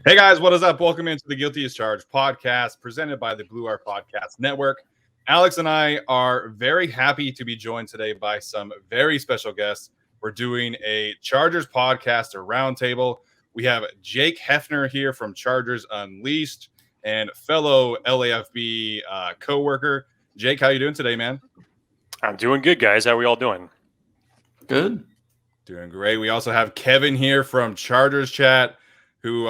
Hey guys, what is up? Welcome into the Guilty as Charged podcast presented by the Blue Art Podcast Network. Alex and I are very happy to be joined today by some very special guests. We're doing a Chargers podcast, a roundtable. We have Jake Hefner here from Chargers Unleashed and fellow LAFB co-worker. Jake, how you doing today, man? I'm doing good, guys. How are we all doing? Good. Doing great. We also have Kevin here from Chargers Chat, who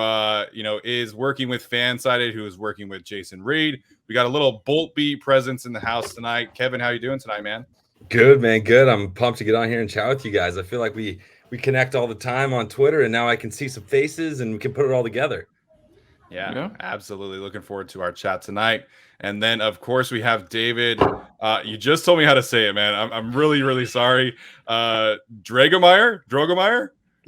is working with Fansided, who is working with Jason Reed. We got a little Bolt Beat presence in the house tonight. Kevin, how you doing tonight, man? Good, man. Good. I'm pumped to get on here and chat with you guys. I feel like we connect all the time on Twitter, and now I can see some faces and we can put it all together. Yeah, absolutely. Looking forward to our chat tonight. And then, of course, we have David. You just told me how to say it, man. I'm really, really sorry. Drogemeyer?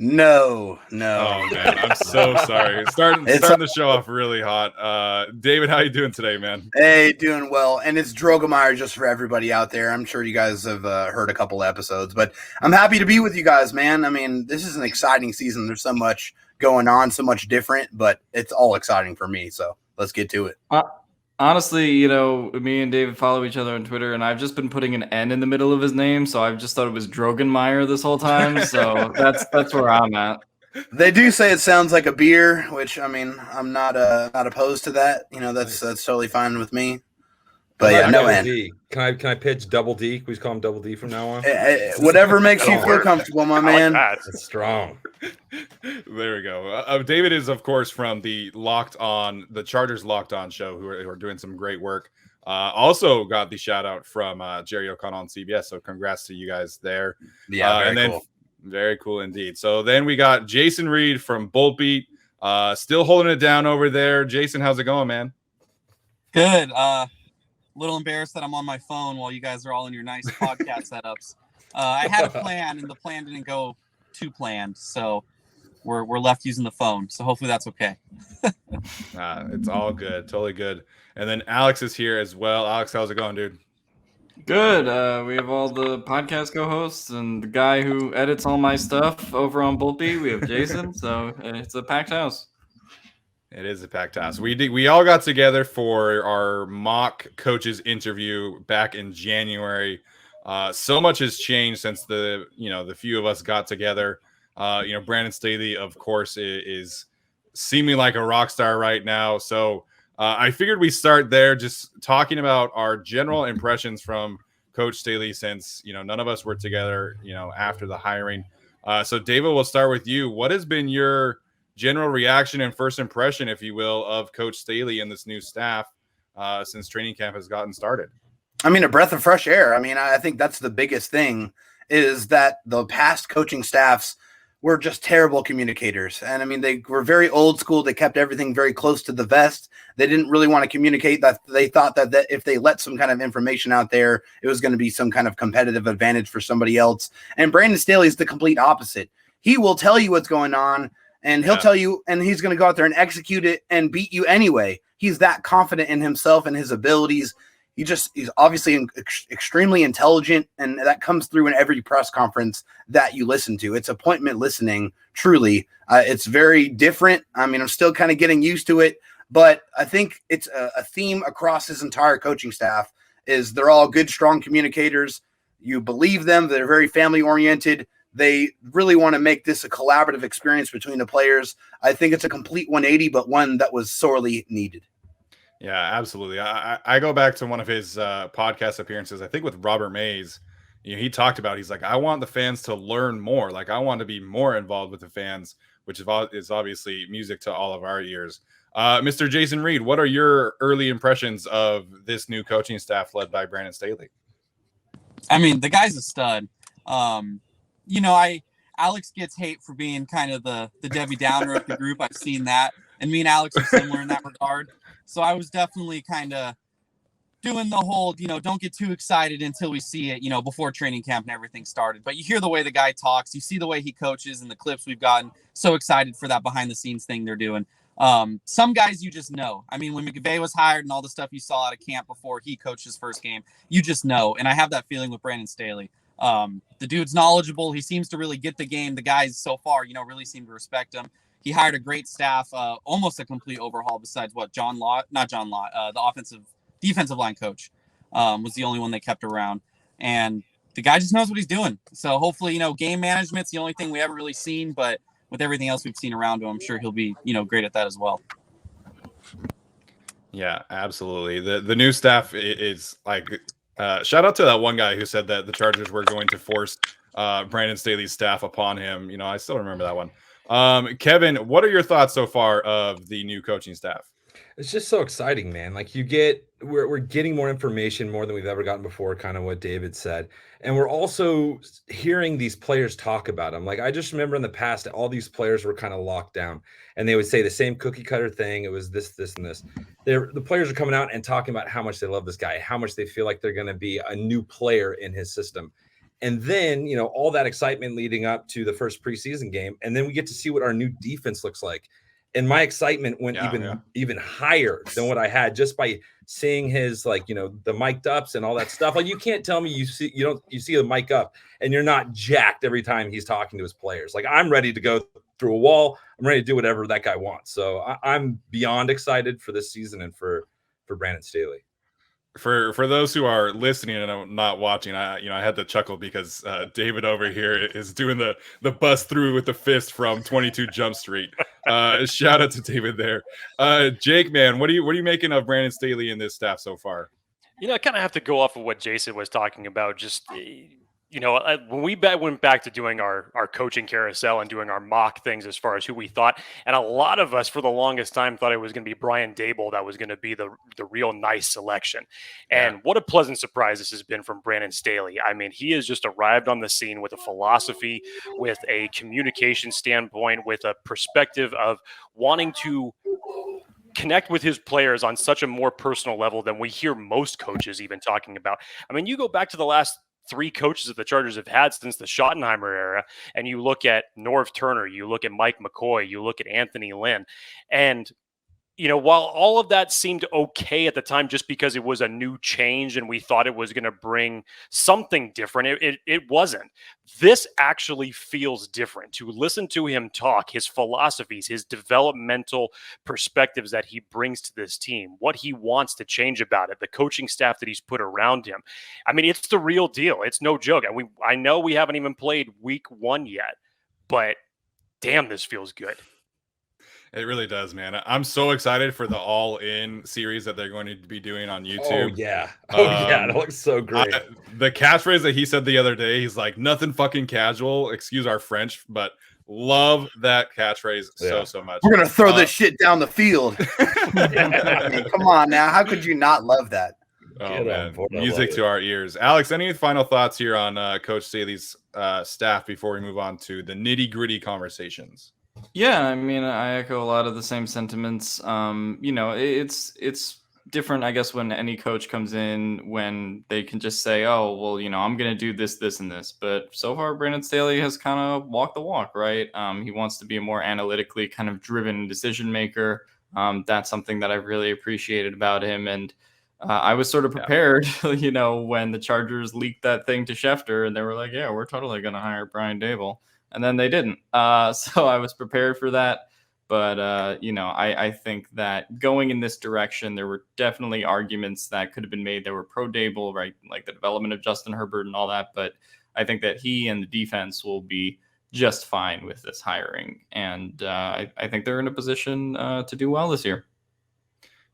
No. Oh man, I'm so sorry. Starting the show off really hot. David, how you doing today, man? Hey, doing well. And it's Drogemeyer just for everybody out there. I'm sure you guys have heard a couple episodes, but I'm happy to be with you guys, man. I mean, this is an exciting season. There's so much going on, so much different, but it's all exciting for me. So let's get to it. Honestly, me and David follow each other on Twitter, and I've just been putting an N in the middle of his name, so I've just thought it was Drogenmeyer this whole time. So that's where I'm at. They do say it sounds like a beer, which I mean, I'm not opposed to that. That's totally fine with me. But yeah, no N. D. Can I pitch Double D? Can we just call him Double D from now on? Whatever makes you feel comfortable, my man. Like That's strong. There we go. David is, of course, from the Chargers Locked On show, who are doing some great work. Also got the shout out from Jerry O'Connell on CBS. So congrats to you guys there. Yeah, cool. Very cool indeed. So then we got Jason Reed from Bolt Beat, still holding it down over there. Jason, how's it going, man? Good. Little embarrassed that I'm on my phone while you guys are all in your nice podcast setups. I had a plan, and the plan didn't go to planned, so we're left using the phone. So hopefully that's okay. It's all good, totally good. And then Alex is here as well. Alex, how's it going, dude? Good. We have all the podcast co-hosts and the guy who edits all my stuff over on Boltby. We have Jason, so it's a packed house. It is a packed house. We all got together for our mock coaches interview back in January. So much has changed since the few of us got together. Brandon Staley, of course, is seeming like a rock star right now. So I figured we start there, just talking about our general impressions from Coach Staley since none of us were together after the hiring. So David, we'll start with you. What has been your general reaction and first impression, if you will, of Coach Staley and this new staff since training camp has gotten started? I mean, a breath of fresh air. I mean, I think that's the biggest thing, is that the past coaching staffs were just terrible communicators. And I mean, they were very old school. They kept everything very close to the vest. They didn't really want to communicate. That they thought that if they let some kind of information out there, it was going to be some kind of competitive advantage for somebody else. And Brandon Staley is the complete opposite. He will tell you what's going on, and he'll tell you, and he's going to go out there and execute it and beat you anyway. He's that confident in himself and his abilities. He's obviously extremely intelligent, and that comes through in every press conference that you listen to. It's appointment listening, truly. It's very different. I mean, I'm still kind of getting used to it, but I think it's a theme across his entire coaching staff is they're all good, strong communicators. You believe them. They're very family-oriented. They really want to make this a collaborative experience between the players. I think it's a complete 180, but one that was sorely needed. Yeah, absolutely. I go back to one of his podcast appearances, I think with Robert Mays. He talked about, he's like, I want the fans to learn more. Like, I want to be more involved with the fans, which is obviously music to all of our ears. Mr. Jason Reed, what are your early impressions of this new coaching staff led by Brandon Staley? I mean, the guy's a stud. Alex gets hate for being kind of the Debbie Downer of the group. I've seen that. And me and Alex are similar in that regard. So I was definitely kind of doing the whole, don't get too excited until we see it, before training camp and everything started. But you hear the way the guy talks, you see the way he coaches and the clips we've gotten. So excited for that behind the scenes thing they're doing. Some guys you just know. I mean, when McVay was hired and all the stuff you saw out of camp before he coached his first game, you just know. And I have that feeling with Brandon Staley. The dude's knowledgeable. He seems to really get the game. The guys so far, really seem to respect him. he hired a great staff, almost a complete overhaul. Besides what the defensive line coach was the only one they kept around, and the guy just knows what he's doing. So hopefully, game management's the only thing we haven't really seen, but with everything else we've seen around him, I'm sure he'll be, great at that as well. Yeah, absolutely. The new staff is like, shout out to that one guy who said that the Chargers were going to force Brandon Staley's staff upon him. I still remember that one. Kevin, what are your thoughts so far of the new coaching staff? It's just so exciting, man. Like we're getting more information, more than we've ever gotten before, kind of what David said. And we're also hearing these players talk about them. Like I just remember in the past, all these players were kind of locked down and they would say the same cookie cutter thing. It was this, and this. The players are coming out and talking about how much they love this guy, how much they feel like they're going to be a new player in his system. And then, all that excitement leading up to the first preseason game. And then we get to see what our new defense looks like. And my excitement went even higher than what I had just by seeing his, the mic'd ups and all that stuff. Like you can't tell me you see the mic up and you're not jacked every time he's talking to his players. Like I'm ready to go through a wall. I'm ready to do whatever that guy wants. So I'm beyond excited for this season and for Brandon Staley. For those who are listening and not watching, I had to chuckle because David over here is doing the bust through with the fist from 22 Jump Street. Shout out to David there. Jake, man, what are you making of Brandon Staley and this staff so far? I kind of have to go off of what Jason was talking about. Just when we went back to doing our coaching carousel and doing our mock things as far as who we thought, and a lot of us for the longest time thought it was going to be Brian Daboll that was going to be the real nice selection. And what a pleasant surprise this has been from Brandon Staley. I mean, he has just arrived on the scene with a philosophy, with a communication standpoint, with a perspective of wanting to connect with his players on such a more personal level than we hear most coaches even talking about. I mean, you go back to the last 3 coaches that the Chargers have had since the Schottenheimer era, and you look at Norv Turner, you look at Mike McCoy, you look at Anthony Lynn, and while all of that seemed okay at the time just because it was a new change and we thought it was going to bring something different, it wasn't. This actually feels different. To listen to him talk, his philosophies, his developmental perspectives that he brings to this team, what he wants to change about it, the coaching staff that he's put around him. I mean, it's the real deal. It's no joke. And I know we haven't even played week 1 yet, but damn, this feels good. It really does, man. I'm so excited for the All In series that they're going to be doing on YouTube. Oh, yeah. That looks so great. The catchphrase that he said the other day, he's like, nothing fucking casual. Excuse our French, but love that catchphrase so much. We're going to throw this shit down the field. I mean, come on now. How could you not love that? Oh, man. Music to our ears. Alex, any final thoughts here on Coach Staley's staff before we move on to the nitty-gritty conversations? Yeah, I mean, I echo a lot of the same sentiments. It's different, I guess, when any coach comes in when they can just say, oh, well, I'm going to do this, this, and this. But so far, Brandon Staley has kind of walked the walk, right? He wants to be a more analytically kind of driven decision maker. That's something that I've really appreciated about him. And I was sort of prepared, when the Chargers leaked that thing to Schefter and they were like, yeah, we're totally going to hire Brian Daboll. And then they didn't. So I was prepared for that. But, I think that going in this direction, there were definitely arguments that could have been made that were pro Daboll, right? Like the development of Justin Herbert and all that. But I think that he and the defense will be just fine with this hiring. And I think they're in a position to do well this year.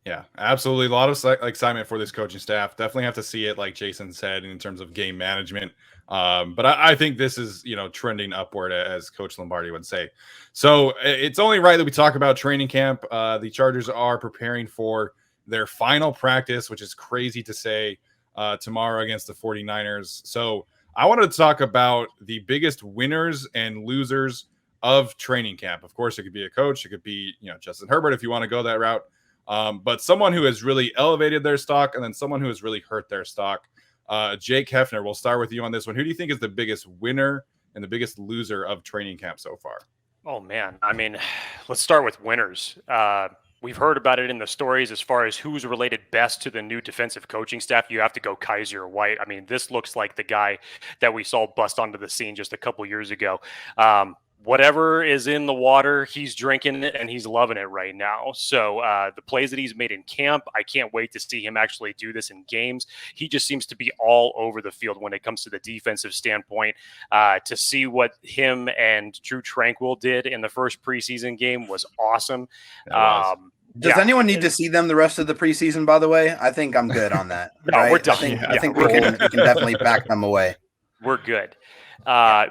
Yeah, absolutely. A lot of excitement for this coaching staff. Definitely have to see it, like Jason said, in terms of game management. But I think this is, trending upward, as Coach Lombardi would say. So it's only right that we talk about training camp. The Chargers are preparing for their final practice, which is crazy to say, tomorrow against the 49ers. So I wanted to talk about the biggest winners and losers of training camp. Of course, it could be a coach. It could be, Justin Herbert, if you want to go that route. But someone who has really elevated their stock and then someone who has really hurt their stock. Jake Hefner, we'll start with you on this one. Who do you think is the biggest winner and the biggest loser of training camp so far? Oh, man. I mean, let's start with winners. We've heard about it in the stories as far as who's related best to the new defensive coaching staff. You have to go Kaiser White. I mean, this looks like the guy that we saw bust onto the scene just a couple years ago. whatever is in the water, he's drinking it and he's loving it right now. So the plays that he's made in camp, I can't wait to see him actually do this in games. He just seems to be all over the field when it comes to the defensive standpoint. To see what him and Drew Tranquil did in the first preseason game was awesome. Does anyone need to see them the rest of the preseason, by the way? I think I'm good on that. No, right? we're done. I think we can definitely back them away. We're good.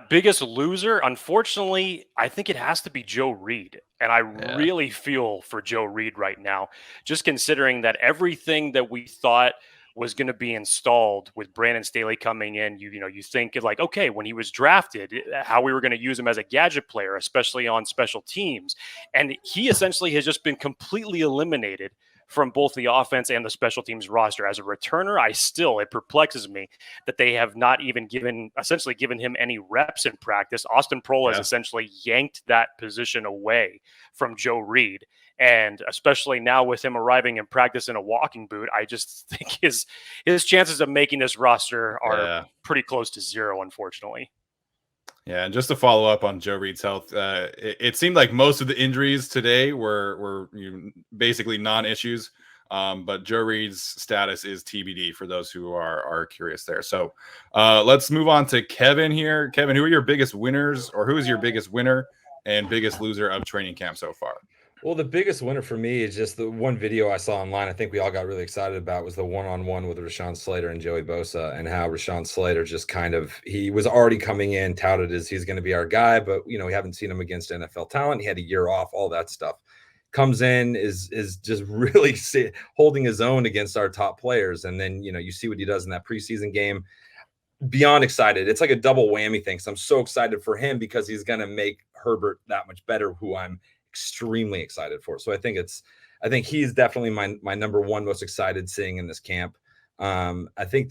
Biggest loser, unfortunately, I think it has to be Joe Reed. And I really feel for Joe Reed right now, just considering that everything that we thought was going to be installed with Brandon Staley coming in, you think like, okay, when he was drafted, how we were going to use him as a gadget player, especially on special teams. And he essentially has just been completely eliminated from both the offense and the special teams roster. As a returner, it perplexes me that they have not even given him any reps in practice. Austin Prohl has essentially yanked that position away from Joe Reed. And especially now with him arriving in practice in a walking boot, I just think his chances of making this roster are pretty close to zero, unfortunately. Yeah, and just to follow up on Joe Reed's health, it seemed like most of the injuries today were basically non-issues, but Joe Reed's status is TBD for those who are curious there. So let's move on to Kevin here. Kevin, who are your biggest winners, or who is your biggest winner and biggest loser of training camp so far? Well, the biggest winner for me is just the one video I saw online. I think we all got really excited about was the one-on-one with Rashaan Slater and Joey Bosa, and how Rashaan Slater just he was already coming in touted as he's going to be our guy, but we haven't seen him against NFL talent. He had a year off, all that stuff. Comes in, is just really holding his own against our top players, and then you see what he does in that preseason game. Beyond excited. It's like a double whammy thing. So I'm so excited for him because he's going to make Herbert that much better, who I'm extremely excited for. So I think he's definitely my number one most excited seeing in this camp. I think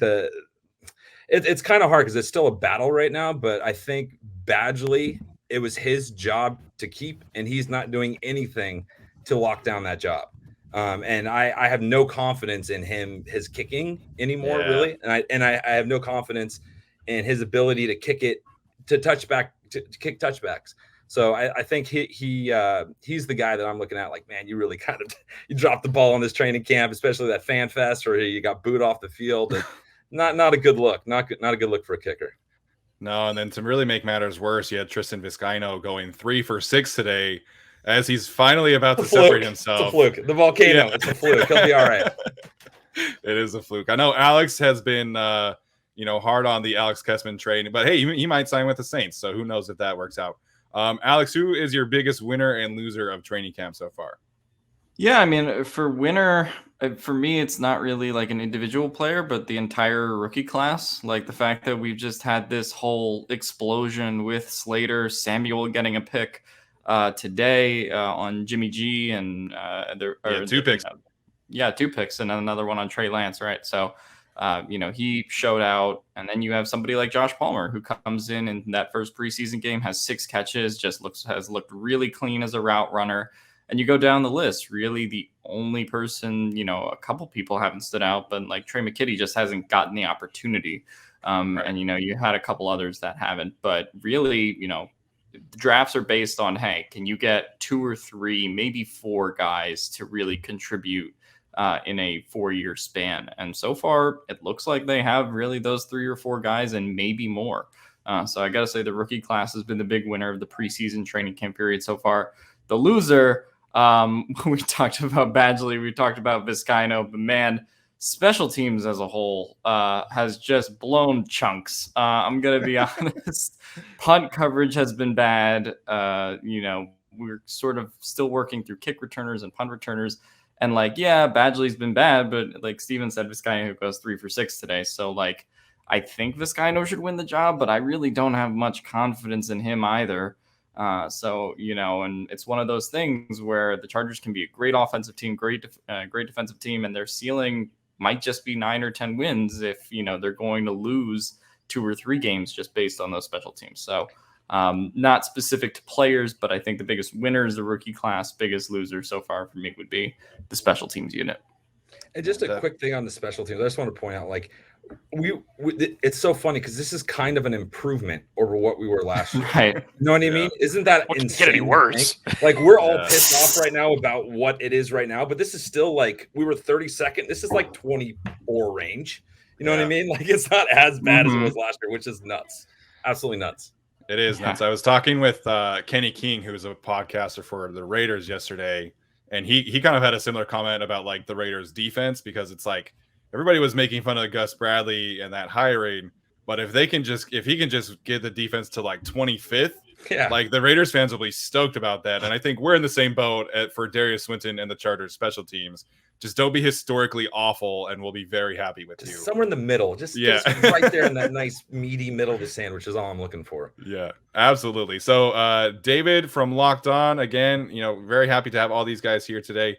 it's kind of hard because it's still a battle right now, but I think Badgley, it was his job to keep, and he's not doing anything to lock down that job. And I have no confidence in his kicking anymore, really. And I have no confidence in his ability to kick it to kick touchbacks. So I think he's the guy that I'm looking at. Like, man, you really you dropped the ball on this training camp, especially that fan fest where you got booed off the field. And not a good look. Not a good look for a kicker. No, and then to really make matters worse, you had Tristan Vizcaino going 3 for 6 today, as he's finally about to separate himself. It's a fluke. The volcano. It's a fluke. He'll be all right. It is a fluke. I know Alex has been hard on the Alex Kessman trade, but hey, he might sign with the Saints, so who knows if that works out. Alex, who is your biggest winner and loser of training camp so far? Yeah, I mean, for winner, for me, it's not really like an individual player, but the entire rookie class. Like the fact that we've just had this whole explosion with Slater, Samuel getting a pick today on Jimmy G, and there are 2 picks. 2 picks, and another one on Trey Lance, right? So he showed out, and then you have somebody like Josh Palmer who comes in that first preseason game, has 6 catches, has looked really clean as a route runner. And you go down the list, really the only person, a couple people haven't stood out, but like Trey McKitty just hasn't gotten the opportunity. Right. And, you had a couple others that haven't, but really, the drafts are based on, hey, can you get 2 or 3, maybe 4 guys to really contribute in a 4-year span. And so far, it looks like they have really those 3 or 4 guys and maybe more. So I got to say the rookie class has been the big winner of the preseason training camp period so far. The loser, we talked about Badgley, we talked about Vizcaino, but man, special teams as a whole has just blown chunks. I'm going to be honest. Punt coverage has been bad. We're sort of still working through kick returners and punt returners. And Badgley's been bad, but like Steven said, Vizcaino goes 3 for 6 today. So I think Vizcaino should win the job, but I really don't have much confidence in him either. And it's one of those things where the Chargers can be a great offensive team, great defensive team, and their ceiling might just be 9 or 10 wins if, they're going to lose 2 or 3 games just based on those special teams. So not specific to players, but I think the biggest winner is the rookie class. Biggest loser so far for me would be the special teams unit. And just a quick thing on the special teams. I just want to point out, it's so funny because this is kind of an improvement over what we were last year. Right. You know what I mean? Isn't that Well, it insane? can't get any worse. Like we're all pissed off right now about what it is right now, but this is still like we were 32nd. This is like 24 range. You know what I mean? Like it's not as bad as it was last year, which is nuts. Absolutely nuts. It is nuts. I was talking with Kenny King, who's a podcaster for the Raiders yesterday, and he kind of had a similar comment about like the Raiders defense, because it's like everybody was making fun of Gus Bradley and that hiring, but if he can just get the defense to like 25th, like the Raiders fans will be stoked about that. And I think we're in the same boat for Darius Swinton and the Chargers special teams. Just don't be historically awful, and we'll be very happy with you. Somewhere in the middle, just right there in that nice meaty middle of the sandwich is all I'm looking for. Yeah, absolutely. So David from Locked On, again, very happy to have all these guys here today.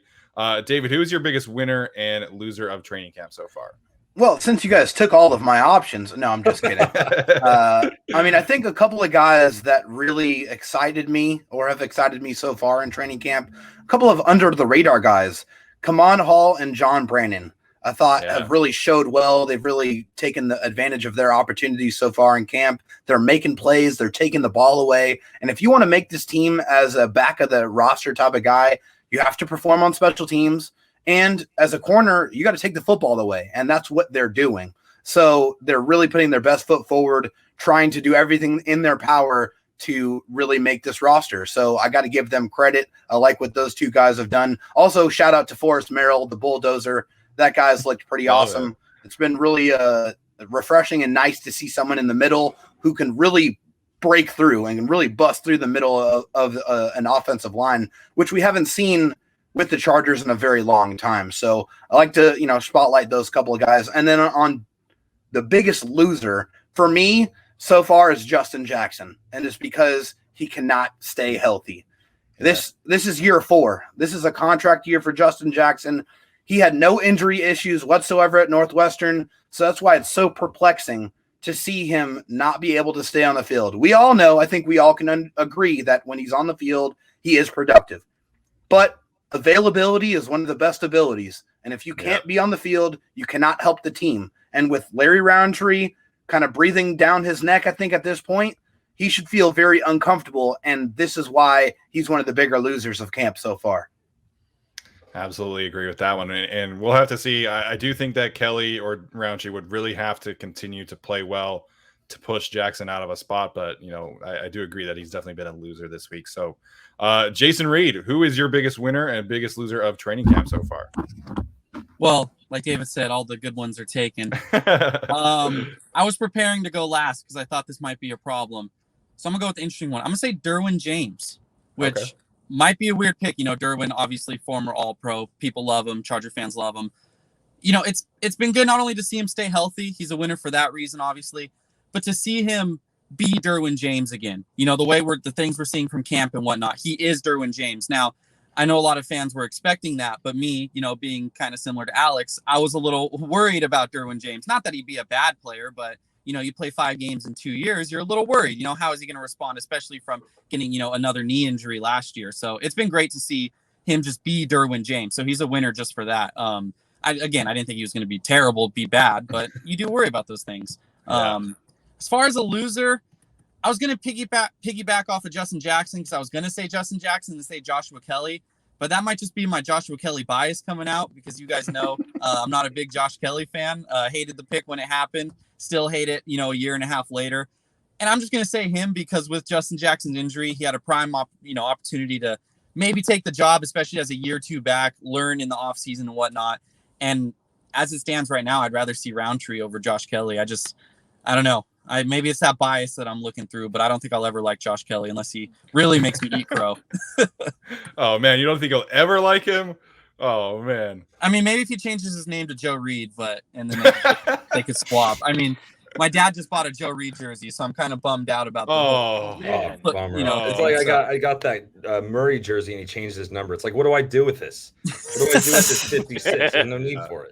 David, who is your biggest winner and loser of training camp so far? Well, since you guys took all of my options, no, I'm just kidding. I think a couple of guys that really excited me or have excited me so far in training camp, a couple of under the radar guys, Kamon Hall and John Brannon, I thought have really showed well. They've really taken the advantage of their opportunities so far in camp. They're making plays. They're taking the ball away. And if you want to make this team as a back of the roster type of guy, you have to perform on special teams. And as a corner, you got to take the football away. And that's what they're doing. So they're really putting their best foot forward, trying to do everything in their power to really make this roster. So I got to give them credit. I like what those two guys have done. Also, shout out to Forrest Merrill, the bulldozer. That guy's looked pretty awesome. It's been really refreshing and nice to see someone in the middle who can really break through and really bust through the middle of an offensive line, which we haven't seen with the Chargers in a very long time. So I like to, spotlight those couple of guys. And then on the biggest loser for me so far is Justin Jackson. And it's because he cannot stay healthy. This is year 4. This is a contract year for Justin Jackson. He had no injury issues whatsoever at Northwestern. So that's why it's so perplexing to see him not be able to stay on the field. We all know, I think we all can agree that when he's on the field, he is productive. But availability is one of the best abilities. And if you can't be on the field, you cannot help the team. And with Larry Roundtree kind of breathing down his neck, I think at this point, he should feel very uncomfortable. And this is why he's one of the bigger losers of camp so far. Absolutely agree with that one. And we'll have to see. I do think that Kelly or Roundtree would really have to continue to play well to push Jackson out of a spot. But, I do agree that he's definitely been a loser this week. So, Jason Reed, who is your biggest winner and biggest loser of training camp so far? Well, like David said, all the good ones are taken. I was preparing to go last because I thought this might be a problem. So I'm going to go with the interesting one. I'm going to say Derwyn James, which might be a weird pick. Derwyn, obviously former All-Pro. People love him. Charger fans love him. It's been good not only to see him stay healthy. He's a winner for that reason, obviously. But to see him be Derwyn James again. The way the things we're seeing from camp and whatnot. He is Derwyn James. Now, I know a lot of fans were expecting that, but me, being kind of similar to Alex, I was a little worried about Derwyn James. Not that he'd be a bad player, but, you play 5 games in 2 years, you're a little worried. How is he going to respond, especially from getting, another knee injury last year? So it's been great to see him just be Derwyn James. So he's a winner just for that. I didn't think he was going to be terrible, be bad, but you do worry about those things. As far as a loser, I was going to piggyback off of Justin Jackson because I was going to say Justin Jackson and say Joshua Kelly, but that might just be my Joshua Kelly bias coming out because you guys know I'm not a big Josh Kelly fan. Hated the pick when it happened. Still hate it, a year and a half later. And I'm just going to say him because with Justin Jackson's injury, he had a prime opportunity to maybe take the job, especially as a year or two back, learn in the offseason and whatnot. And as it stands right now, I'd rather see Roundtree over Josh Kelly. I don't know. Maybe it's that bias that I'm looking through, but I don't think I'll ever like Josh Kelly unless he really makes me eat crow. Oh, man. You don't think you'll ever like him? Oh, man. Maybe if he changes his name to Joe Reed, and then they could swap. My dad just bought a Joe Reed jersey, so I'm kind of bummed out about that. Bummer. It's like I got that Murray jersey and he changed his number. It's like, what do I do with this? What do I do with this 56? There's no need for it.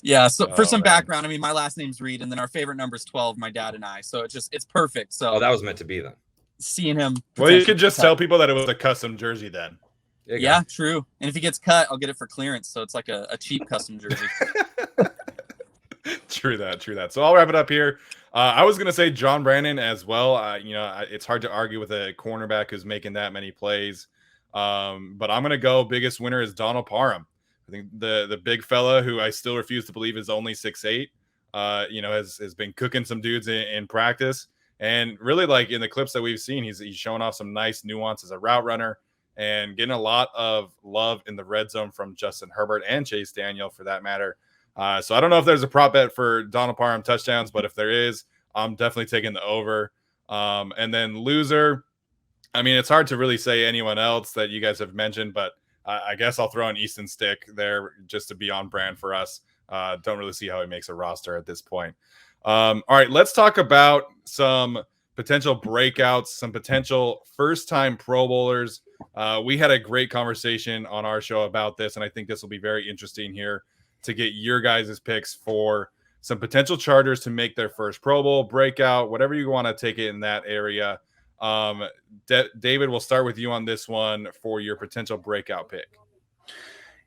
Yeah, so for some background, my last name's Reed, and then our favorite number is 12, my dad and I. So it's perfect. So that was meant to be then. Seeing him. Well, you could just tell people that it was a custom jersey then. Yeah, true. And if he gets cut, I'll get it for clearance. So it's like a cheap custom jersey. True that. So I'll wrap it up here. I was gonna say John Brandon as well. It's hard to argue with a cornerback who's making that many plays. But I'm gonna go. Biggest winner is Donald Parham. I think the big fella who I still refuse to believe is only 6'8". Has been cooking some dudes in practice, and really like in the clips that we've seen, he's showing off some nice nuance as a route runner and getting a lot of love in the red zone from Justin Herbert and Chase Daniel for that matter. So I don't know if there's a prop bet for Donald Parham touchdowns, but if there is, I'm definitely taking the over. And then loser, I mean, it's hard to really say anyone else that you guys have mentioned, but I guess I'll throw an Easton Stick there just to be on brand for us. Don't really see how he makes a roster at this point. All right, let's talk about some potential breakouts, some potential first-time Pro Bowlers. We had a great conversation on our show about this, and I think this will be very interesting here to get your guys' picks for some potential Chargers to make their first Pro Bowl breakout, whatever you want to take it in that area. David, we'll start with you on this one for your potential breakout pick.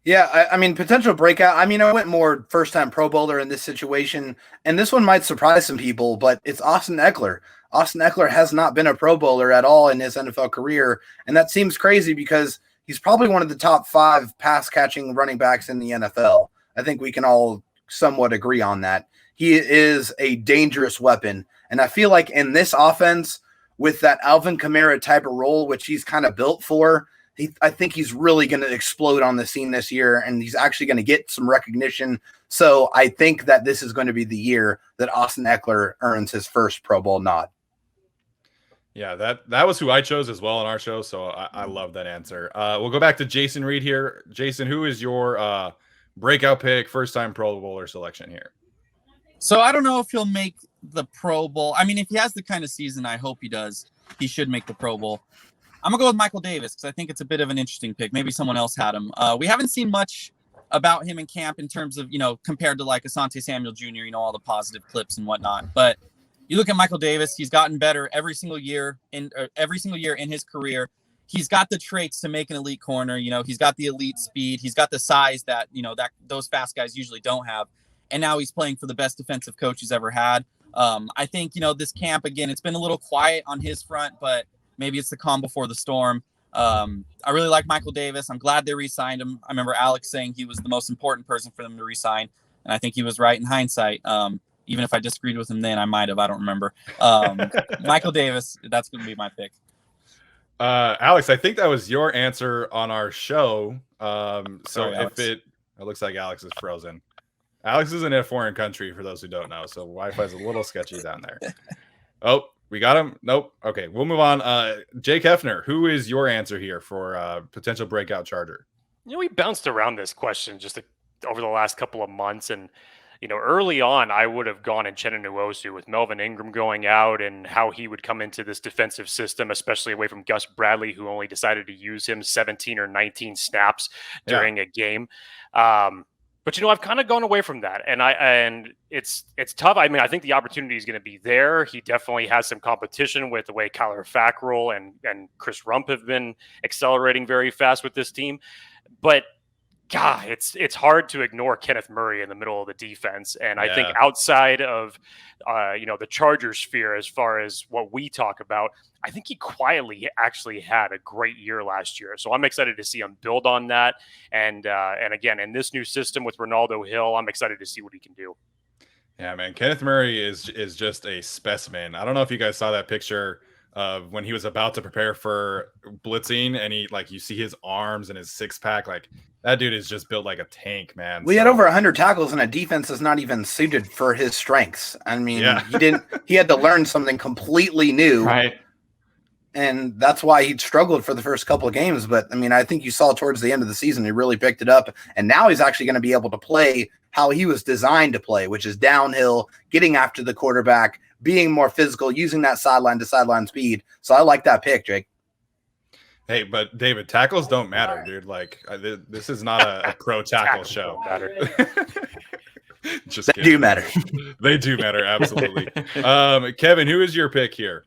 Yeah, I mean, potential breakout. I mean, I went more first-time Pro Bowler in this situation, and this one might surprise some people, but it's Austin Eckler. Austin Eckler has not been a Pro Bowler at all in his NFL career, and that seems crazy because he's probably one of the top 5 pass-catching running backs in the NFL. I think we can all somewhat agree on that. He is a dangerous weapon, and I feel like in this offense, with that Alvin Kamara type of role, which he's kind of built for, I think he's really going to explode on the scene this year, and he's actually going to get some recognition. So I think that this is going to be the year that Austin Eckler earns his first Pro Bowl nod. Yeah, that was who I chose as well on our show, so I love that answer. We'll go back to Jason Reed here. Jason, who is your breakout pick, first-time Pro Bowler selection here? So I don't know if he'll make the Pro Bowl. I mean, if he has the kind of season I hope he does, he should make the Pro Bowl. I'm going to go with Michael Davis because I think it's a bit of an interesting pick. Maybe someone else had him. We haven't seen much about him in camp in terms of, compared to like Asante Samuel Jr., all the positive clips and whatnot. But you look at Michael Davis, he's gotten better every single year in his career. He's got the traits to make an elite corner. He's got the elite speed. He's got the size that those fast guys usually don't have. And now he's playing for the best defensive coach he's ever had. I think, this camp, again, it's been a little quiet on his front, but maybe it's the calm before the storm. I really like Michael Davis. I'm glad they re-signed him. I remember Alex saying he was the most important person for them to re-sign, and I think he was right in hindsight. Even if I disagreed with him then, I might have. I don't remember. Michael Davis, that's going to be my pick. Alex, I think that was your answer on our show. Sorry, Alex. It looks like Alex is frozen. Alex is in a foreign country, for those who don't know, so Wi-Fi is a little sketchy down there. Oh, we got him? Nope. Okay, we'll move on. Jake Hefner, who is your answer here for potential breakout Charger? We bounced around this question just over the last couple of months, and early on, I would have gone in Uchenna Nwosu with Melvin Ingram going out and how he would come into this defensive system, especially away from Gus Bradley, who only decided to use him 17 or 19 snaps during a game. But I've kind of gone away from that, and it's tough. I mean, I think the opportunity is going to be there. He definitely has some competition with the way Kyler Fackrell and Chris Rump have been accelerating very fast with this team. But God, it's hard to ignore Kenneth Murray in the middle of the defense, and I think outside of the Chargers sphere, as far as what we talk about, I think he quietly actually had a great year last year. So I'm excited to see him build on that, and again in this new system with Ronaldo Hill, I'm excited to see what he can do. Yeah, man, Kenneth Murray is just a specimen. I don't know if you guys saw that picture of when he was about to prepare for blitzing, and you see his arms and his six-pack, that dude is just built like a tank, man. We had over 100 tackles in a defense that's not even suited for his strengths. I mean, he had to learn something completely new. Right. And that's why he struggled for the first couple of games. But I mean, I think you saw towards the end of the season, he really picked it up. And now he's actually going to be able to play how he was designed to play, which is downhill, getting after the quarterback, being more physical, using that sideline to sideline speed. So I like that pick, Jake. Hey, but David, tackles don't matter, dude. This is not a pro tackle show. Just they do matter. They do matter, absolutely. Kevin, who is your pick here?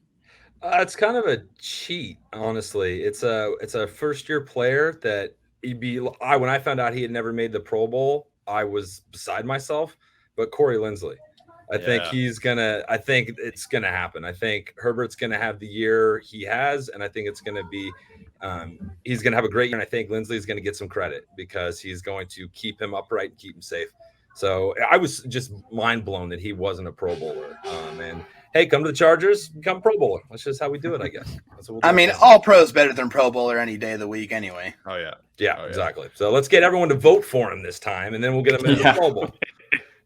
It's kind of a cheat, honestly. It's a first-year player that when I found out he had never made the Pro Bowl, I was beside myself. But Corey Linsley, I think it's gonna happen. I think Herbert's gonna have the year he has, and I think it's gonna be he's gonna have a great year. And I think Lindsley's gonna get some credit because he's going to keep him upright and keep him safe. So I was just mind blown that he wasn't a Pro Bowler. And hey, come to the Chargers, become Pro Bowler. That's just how we do it, I guess. That's what we'll do. All pros better than Pro Bowler any day of the week anyway. Oh yeah. Yeah, exactly. So let's get everyone to vote for him this time, and then we'll get him in the Pro Bowl.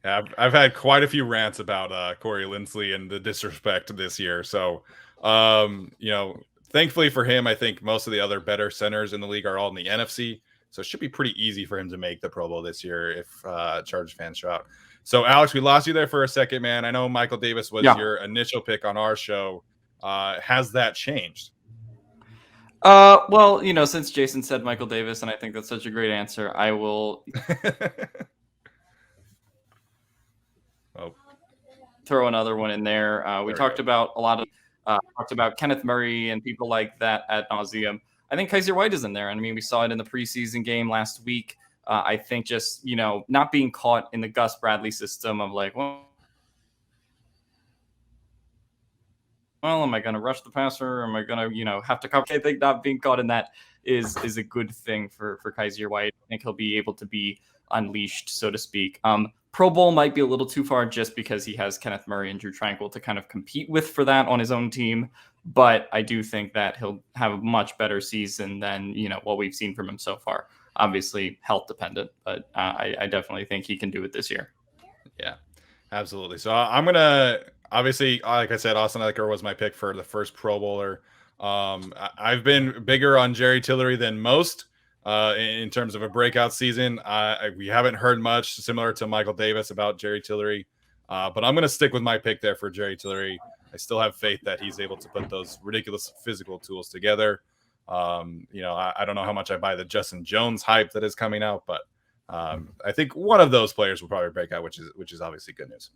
Yeah, I've had quite a few rants about Corey Lindsley and the disrespect this year. So, thankfully for him, I think most of the other better centers in the league are all in the NFC. So it should be pretty easy for him to make the Pro Bowl this year if Chargers fans show out. So, Alex, we lost you there for a second, man. I know Michael Davis was your initial pick on our show. Has that changed? Well, since Jason said Michael Davis, and I think that's such a great answer, I will throw another one in there. We talked about a lot of talked about Kenneth Murray and people like that ad nauseum. I think Kaiser White is in there. I mean, we saw it in the preseason game last week. I think just, not being caught in the Gus Bradley system of like, well, am I going to rush the passer? Am I going to, have to cover? I think not being caught in that is a good thing for Kaiser White. I think he'll be able to be unleashed, so to speak. Pro Bowl might be a little too far just because he has Kenneth Murray and Drew Tranquil to kind of compete with for that on his own team. But I do think that he'll have a much better season than, what we've seen from him so far. Obviously health dependent, but I definitely think he can do it this year. Yeah, absolutely. So I'm going to, obviously, like I said, Austin Eckler was my pick for the first Pro Bowler. I've been bigger on Jerry Tillery than most. In terms of a breakout season, we haven't heard much similar to Michael Davis about Jerry Tillery, but I'm going to stick with my pick there for Jerry Tillery. I still have faith that he's able to put those ridiculous physical tools together. I don't know how much I buy the Justin Jones hype that is coming out, but I think one of those players will probably break out, which is obviously good news.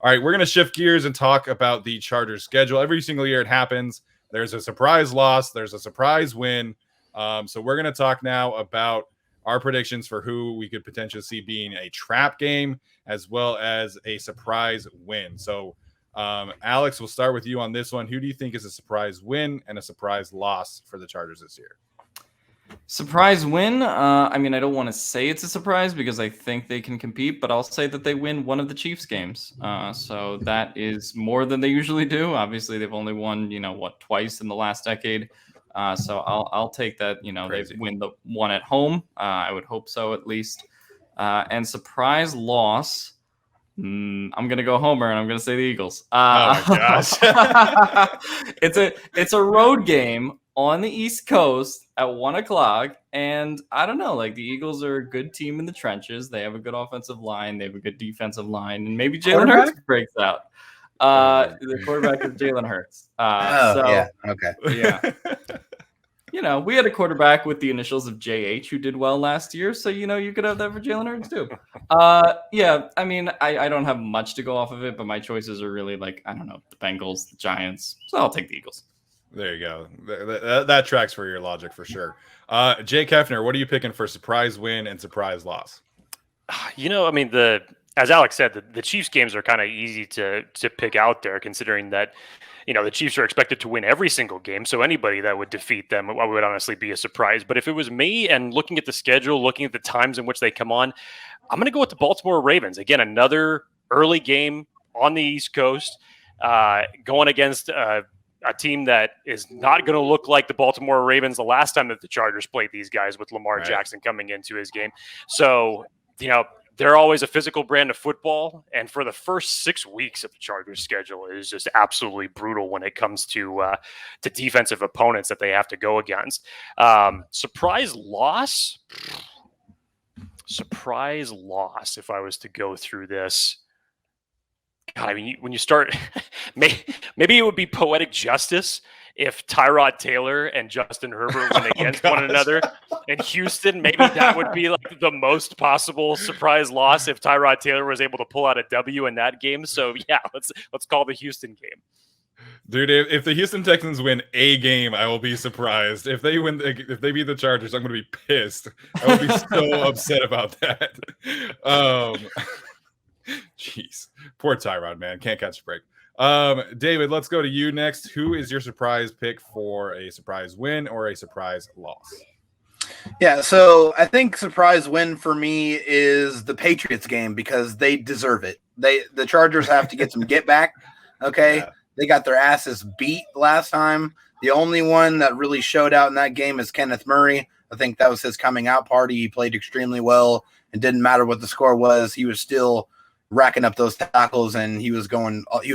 All right, we're going to shift gears and talk about the Chargers schedule. Every single year it happens. There's a surprise loss. There's a surprise win. So we're going to talk now about our predictions for who we could potentially see being a trap game as well as a surprise win. So, Alex, we'll start with you on this one. Who do you think is a surprise win and a surprise loss for the Chargers this year? Surprise win? I don't want to say it's a surprise because I think they can compete, but I'll say that they win one of the Chiefs games. So that is more than they usually do. Obviously, they've only won, twice in the last decade. So I'll take that, Crazy. They win the one at home. I would hope so at least. And surprise loss, I'm going to go Homer and I'm going to say the Eagles. Oh my gosh. It's a road game on the East Coast at 1:00. And I don't know, the Eagles are a good team in the trenches. They have a good offensive line. They have a good defensive line. And maybe Jalen Hurts breaks out. The quarterback is Jalen Hurts. Yeah. Okay. Yeah. We had a quarterback with the initials of JH who did well last year. So, you could have that for Jalen Hurts too. I don't have much to go off of it, but my choices are really the Bengals, the Giants. So I'll take the Eagles. There you go. That tracks for your logic for sure. Jake Hefner, what are you picking for surprise win and surprise loss? As Alex said, the Chiefs games are kind of easy to pick out there, considering that, the Chiefs are expected to win every single game. So anybody that would defeat them would honestly be a surprise. But if it was me and looking at the schedule, looking at the times in which they come on, I'm going to go with the Baltimore Ravens. Again, another early game on the East Coast, going against a team that is not going to look like the Baltimore Ravens the last time that the Chargers played these guys with Lamar Jackson coming into his game. So, they're always a physical brand of football. And for the first 6 weeks of the Chargers schedule, it is just absolutely brutal when it comes to defensive opponents that they have to go against. Surprise loss, if I was to go through this. God, when you start, maybe it would be poetic justice if Tyrod Taylor and Justin Herbert went against one another in Houston. Maybe that would be the most possible surprise loss if Tyrod Taylor was able to pull out a W in that game. So yeah, let's call the Houston game. Dude, if the Houston Texans win a game, I will be surprised. If they beat the Chargers, I'm going to be pissed. I will be so upset about that. Jeez, poor Tyrod, man, can't catch a break. David, let's go to you next. Who is your surprise pick for a surprise win or a surprise loss? Yeah, so I think surprise win for me is the Patriots game because they deserve it. The Chargers have to get some get back. Okay, Yeah. They got their asses beat last time. The only one that really showed out in that game is Kenneth Murray. I think that was his coming out party. He played extremely well. It didn't matter what the score was. He was still racking up those tackles, and he was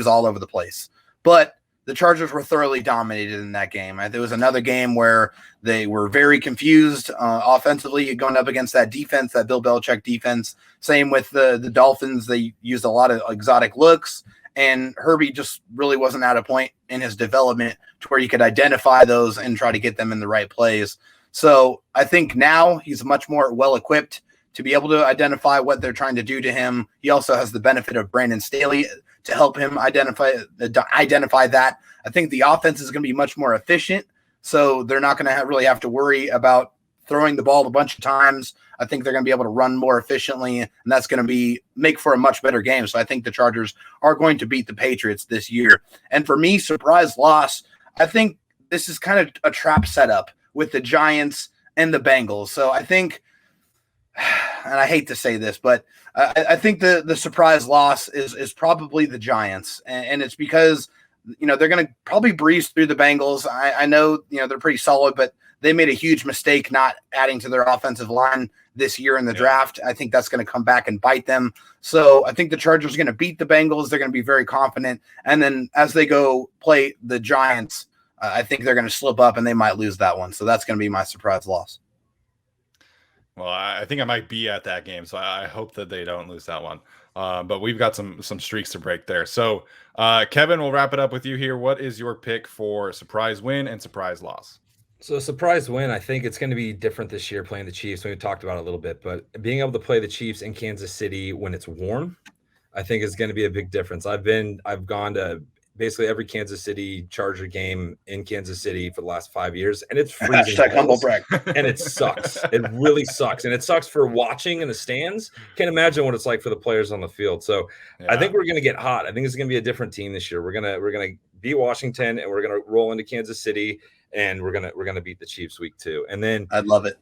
all over the place. But the Chargers were thoroughly dominated in that game. There was another game where they were very confused offensively going up against that defense, that Bill Belichick defense. Same with the Dolphins. They used a lot of exotic looks, and Herbie just really wasn't at a point in his development to where he could identify those and try to get them in the right plays. So I think now he's much more well-equipped to be able to identify what they're trying to do to him. He also has the benefit of Brandon Staley to help him identify that. I think the offense is going to be much more efficient, so they're not going to really have to worry about throwing the ball a bunch of times. I think they're going to be able to run more efficiently, and that's going to make for a much better game. So I think the Chargers are going to beat the Patriots this year. And for me, surprise loss, I think this is kind of a trap setup with the Giants and the Bengals. So I think, and I hate to say this, but I think the surprise loss is probably the Giants. And it's because, they're going to probably breeze through the Bengals. I know, they're pretty solid, but they made a huge mistake not adding to their offensive line this year in the draft. I think that's going to come back and bite them. So I think the Chargers are going to beat the Bengals. They're going to be very confident. And then as they go play the Giants, I think they're going to slip up and they might lose that one. So that's going to be my surprise loss. Well, I think I might be at that game, so I hope that they don't lose that one. But we've got some streaks to break there. So, Kevin, we'll wrap it up with you here. What is your pick for surprise win and surprise loss? So surprise win, I think it's going to be different this year playing the Chiefs. We talked about it a little bit, but being able to play the Chiefs in Kansas City when it's warm, I think is going to be a big difference. I've gone to basically every Kansas City Charger game in Kansas City for the last 5 years, and it's freezing. Humble brag. And it sucks. It really sucks. And it sucks for watching in the stands. Can't imagine what it's like for the players on the field. So I think we're going to get hot. I think it's going to be a different team this year. We're going to beat Washington, and we're going to roll into Kansas City, and we're gonna beat the Chiefs week 2. And then I'd love it.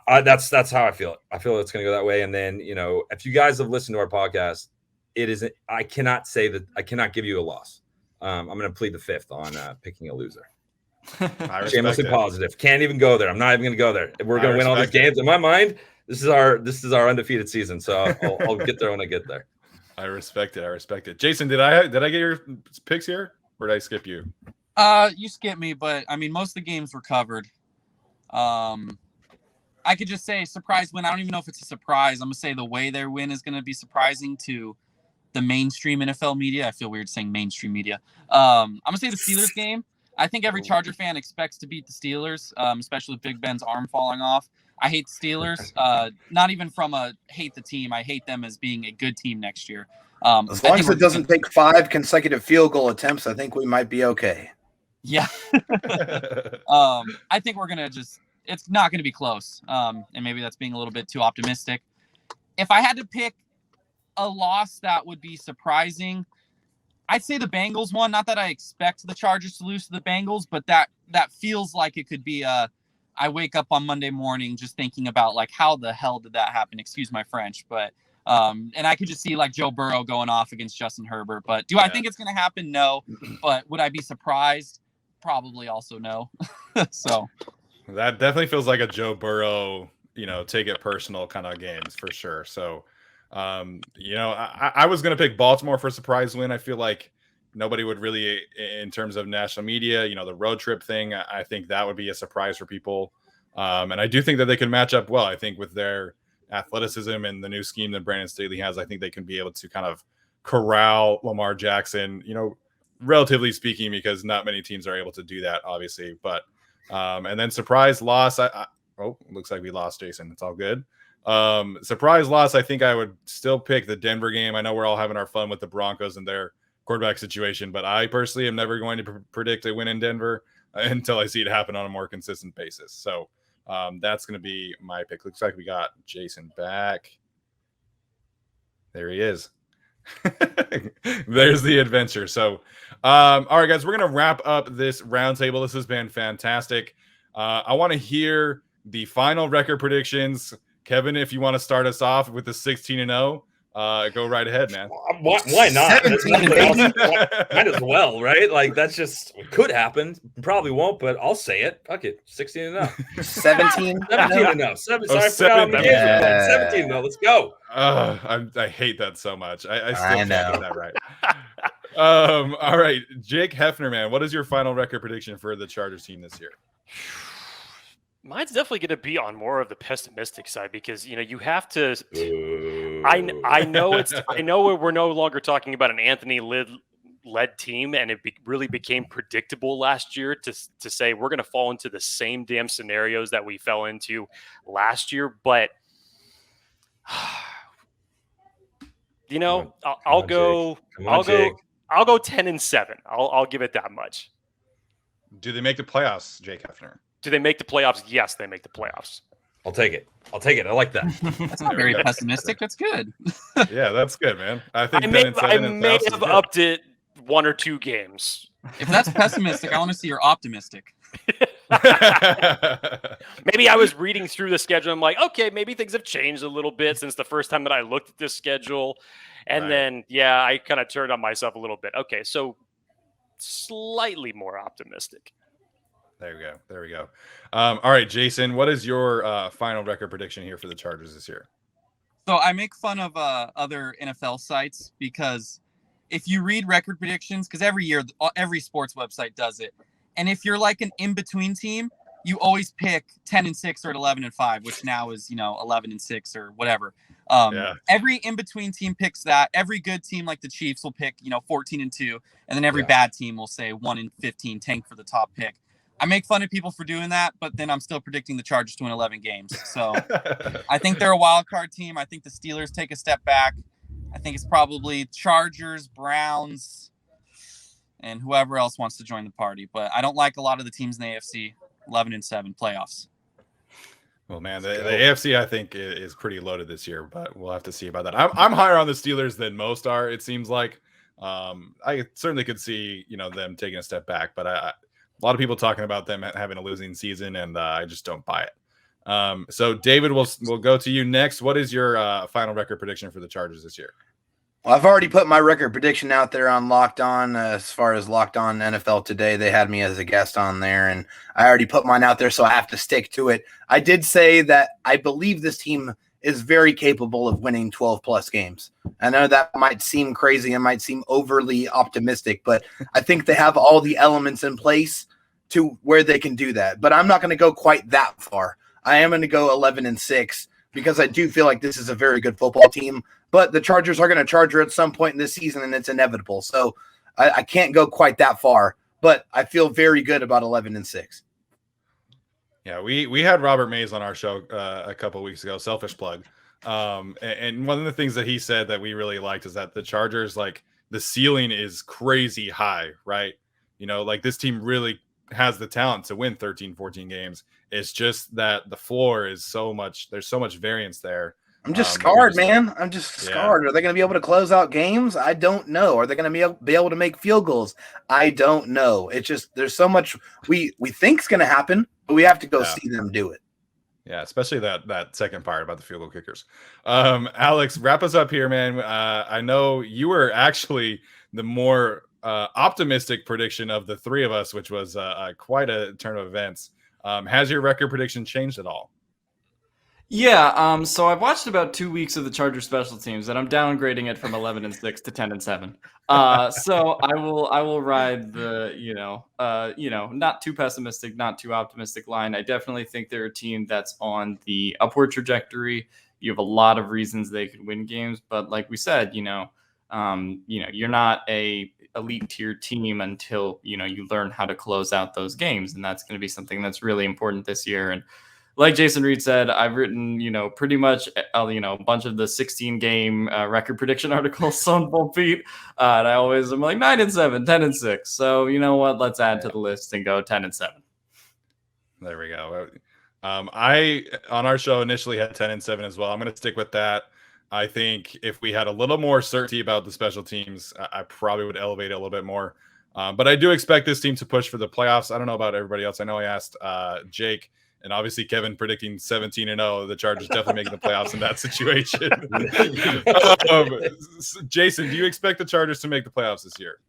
That's how I feel. I feel it's gonna go that way. And then if you guys have listened to our podcast, it isn't. I cannot say that. I cannot give you a loss. I'm gonna plead the fifth on picking a loser. Shamelessly positive. Can't even go there. I'm not even gonna go there. We're gonna win all these games. In my mind, this is our undefeated season. So I'll get there when I get there. I respect it. Jason, did I get your picks here, or did I skip you? You skipped me, but I mean, most of the games were covered. I could just say surprise win. I don't even know if it's a surprise. I'm gonna say the way their win is gonna be surprising to the mainstream NFL media. I feel weird saying mainstream media. I'm gonna say the Steelers game. I think every Charger fan expects to beat the Steelers, especially with Big Ben's arm falling off. I hate the Steelers, not even from a hate the team. I hate them as being a good team next year. As long as it doesn't take 5 consecutive field goal attempts, I think we might be okay. Yeah. I think it's not going to be close. And maybe that's being a little bit too optimistic. If I had to pick a loss that would be surprising, I'd say the Bengals one. Not that I expect the Chargers to lose to the Bengals, but that feels like it could be I wake up on Monday morning just thinking about like, how the hell did that happen? Excuse my French, but and I could just see like Joe Burrow going off against Justin Herbert. But I think it's going to happen? No. But would I be surprised? Probably also no. So that definitely feels like a Joe Burrow, take it personal kind of games for sure. So, I was going to pick Baltimore for a surprise win. I feel like nobody would really, in terms of national media, the road trip thing, I think that would be a surprise for people. And I do think that they can match up well. I think with their athleticism and the new scheme that Brandon Staley has, I think they can be able to kind of corral Lamar Jackson, relatively speaking, because not many teams are able to do that, obviously. But and then surprise loss. Looks like we lost Jason. It's all good. Surprise loss. I think I would still pick the Denver game. I know we're all having our fun with the Broncos and their quarterback situation, but I personally am never going to predict a win in Denver until I see it happen on a more consistent basis. So that's going to be my pick. Looks like we got Jason back. There he is. There's the adventure. So, all right, guys, we're going to wrap up this roundtable. This has been fantastic. I want to hear the final record predictions. Kevin, if you want to start us off with the 16-0, go right ahead, man. Why not? 17, baby. Might as well, right? Like, that's just it could happen. Probably won't, but I'll say it. Fuck it. 16-0. 17. 17-0. Sorry, I forgot how many games we're playing. 17-0. Let's go. I hate that so much. I still can't know. get that right. All right, Jake Hefner, man, what is your final record prediction for the Chargers team this year? Mine's definitely going to be on more of the pessimistic side because you have to. I know we're no longer talking about an Anthony led team, and it really became predictable last year to say we're going to fall into the same damn scenarios that we fell into last year. But I'll go 10-7. I'll give it that much. Do they make the playoffs, Jake Hefner? Do they make the playoffs? Yes, they make the playoffs. I'll take it. I like that. That's not very pessimistic. That's good. Yeah, that's good, man. I think I may have upped it 1 or 2 games. If that's pessimistic, I want to see you're optimistic. Maybe I was reading through the schedule. I'm like, okay, maybe things have changed a little bit since the first time that I looked at this schedule. And then, I kind of turned on myself a little bit. Okay, so slightly more optimistic. There we go. All right, Jason, what is your final record prediction here for the Chargers this year? So I make fun of other NFL sites because if you read record predictions, because every year every sports website does it, and if you're like an in-between team, you always pick 10-6 or 11-5, which now is 11-6 or whatever. Every in-between team picks that. Every good team like the Chiefs will pick 14-2, and then every bad team will say 1-15, tank for the top pick. I make fun of people for doing that, but then I'm still predicting the Chargers to win 11 games. So I think they're a wild card team. I think the Steelers take a step back. I think it's probably Chargers, Browns, and whoever else wants to join the party. But I don't like a lot of the teams in the AFC. 11-7 playoffs. Well, man, the AFC I think is pretty loaded this year, but we'll have to see about that. I'm higher on the Steelers than most are. It seems like I certainly could see them taking a step back, but a lot of people talking about them having a losing season, and I just don't buy it. So, David, we'll go to you next. What is your final record prediction for the Chargers this year? Well, I've already put my record prediction out there on Locked On. As far as Locked On NFL Today, they had me as a guest on there, and I already put mine out there, so I have to stick to it. I did say that I believe this team is very capable of winning 12-plus games. I know that might seem crazy and might seem overly optimistic, but I think they have all the elements in place to where they can do that. But I'm not going to go quite that far. I am going to go 11-6 because I do feel like this is a very good football team. But the Chargers are going to Charger at some point in this season, and it's inevitable. So I can't go quite that far, but I feel very good about 11-6. Yeah, we had Robert Mays on our show a couple of weeks ago, selfish plug. And one of the things that he said that we really liked is that the Chargers, like, the ceiling is crazy high, right? Like, this team really has the talent to win 13, 14 games. It's just that the floor is there's so much variance there. I'm just scarred, man. I'm just scarred. Are they going to be able to close out games? I don't know. Are they going to be able to make field goals? I don't know. It's just there's so much we think is going to happen, but we have to go see them do it. Yeah, especially that second part about the field goal kickers. Alex, wrap us up here, man. I know you were actually the more optimistic prediction of the three of us, which was quite a turn of events. Has your record prediction changed at all? Yeah, so I've watched about 2 weeks of the Chargers special teams, and I'm downgrading it from 11-6 to 10-7. So I will ride the not too pessimistic, not too optimistic line. I definitely think they're a team that's on the upward trajectory. You have a lot of reasons they could win games, but like we said, you're not a elite tier team until you learn how to close out those games, and that's going to be something that's really important this year. And like Jason Reed said, I've written, pretty much, a bunch of the 16-game record prediction articles on Full Feet. And I'm like 9-7, 10-6. So you know what? Let's add to the list and go 10-7. There we go. I on our show initially had 10-7 as well. I'm going to stick with that. I think if we had a little more certainty about the special teams, I probably would elevate it a little bit more. But I do expect this team to push for the playoffs. I don't know about everybody else. I know I asked Jake, and obviously Kevin predicting 17-0. The Chargers definitely making the playoffs in that situation. Jason, do you expect the Chargers to make the playoffs this year?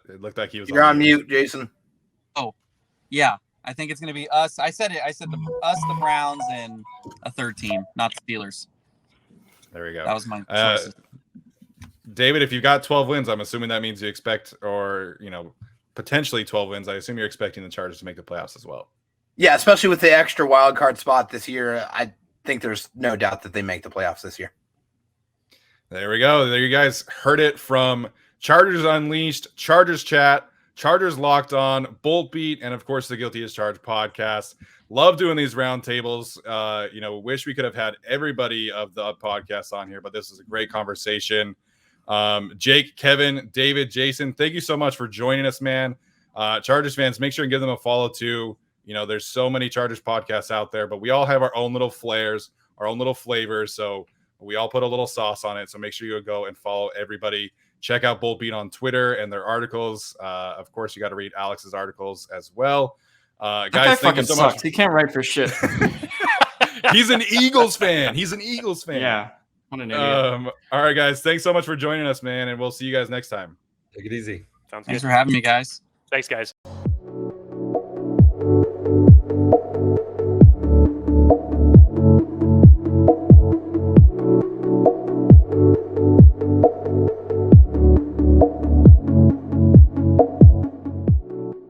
It looked like he was. You're on mute, Jason. Oh, yeah. I think it's going to be us. I said us, the Browns, and a third team, not the Steelers. There we go. That was my choices. David, if you've got 12 wins, I'm assuming that means you expect, or potentially 12 wins. I assume you're expecting the Chargers to make the playoffs as well. Yeah, especially with the extra wild card spot this year, I think there's no doubt that they make the playoffs this year. There we go. There you guys heard it from Chargers Unleashed, Chargers Chat, Chargers Locked On, Bolt Beat, and of course the Guilty as Charged podcast. Love doing these roundtables. Wish we could have had everybody of the podcast on here, but this is a great conversation. Jake, Kevin, David, Jason, thank you so much for joining us, man. Chargers fans, make sure and give them a follow too. There's so many Chargers podcasts out there, but we all have our own little flares, our own little flavors. So we all put a little sauce on it. So make sure you go and follow everybody. Check out Bolt Beat on Twitter and their articles. Of course, you got to read Alex's articles as well. Guys, thank you so much. He can't write for shit. He's an Eagles fan. Yeah. What an idiot. All right, guys. Thanks so much for joining us, man. And we'll see you guys next time. Take it easy. Sounds Thanks good. for having me, guys. Thanks, guys.